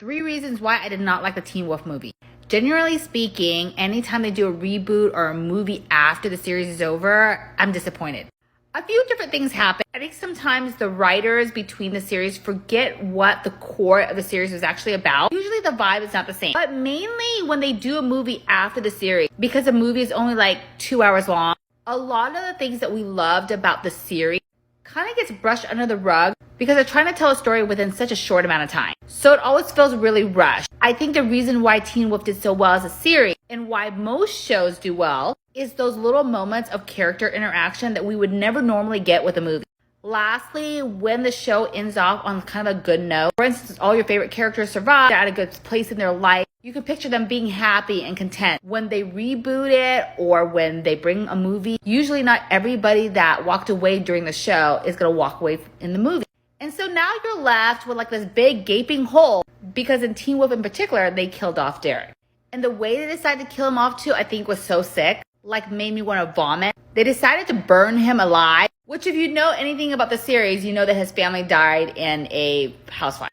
3 reasons why I did not like the Teen Wolf movie. Generally speaking, anytime they do a reboot or a movie after the series is over, I'm disappointed. A few different things happen. I think sometimes the writers between the series forget what the core of the series was actually about. Usually the vibe is not the same. But mainly when they do a movie after the series, because the movie is only like 2 hours long, a lot of the things that we loved about the series kind of gets brushed under the rug because they're trying to tell a story within such a short amount of time. So it always feels really rushed. I think the reason why Teen Wolf did so well as a series and why most shows do well is those little moments of character interaction that we would never normally get with a movie. Lastly, when the show ends off on kind of a good note, for instance, all your favorite characters survive, they're at a good place in their life, you can picture them being happy and content. When they reboot it or when they bring a movie, usually not everybody that walked away during the show is going to walk away in the movie. And so now you're left with like this big gaping hole because in Teen Wolf in particular, they killed off Derek. And the way they decided to kill him off too, I think was so sick, like made me want to vomit. They decided to burn him alive, which if you know anything about the series, you know that his family died in a house fire.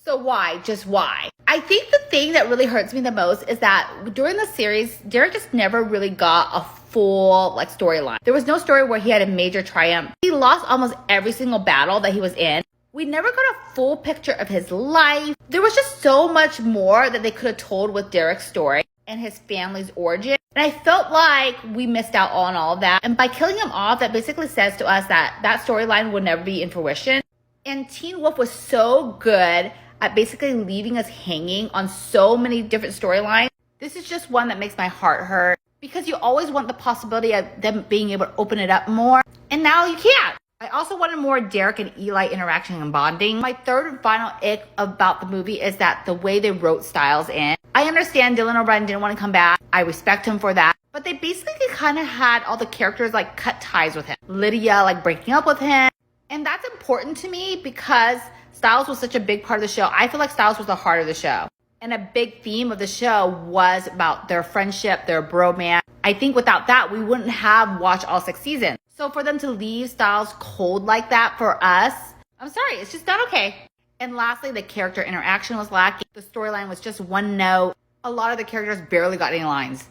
So why? Just why? I think the thing that really hurts me the most is that during the series, Derek just never really got a full like storyline. There was no story where he had a major triumph. He lost almost every single battle that he was in. We never got a full picture of his life. There was just so much more that they could have told with Derek's story and his family's origin. And I felt like we missed out on all of that. And by killing him off, that basically says to us that that storyline would never be in fruition. And Teen Wolf was so good at basically leaving us hanging on so many different storylines. This is just one that makes my heart hurt because you always want the possibility of them being able to open it up more. And now you can't. I also wanted more Derek and Eli interaction and bonding. My third and final ick about the movie is that the way they wrote Stiles in. I understand Dylan O'Brien didn't want to come back. I respect him for that. But they basically kind of had all the characters like cut ties with him. Lydia like breaking up with him. And that's important to me because Stiles was such a big part of the show. I feel like Stiles was the heart of the show. And a big theme of the show was about their friendship, their bromance. I think without that, we wouldn't have watched all 6 seasons. So for them to leave Stiles cold like that for us, I'm sorry, it's just not okay. And lastly, the character interaction was lacking. The storyline was just one note. A lot of the characters barely got any lines.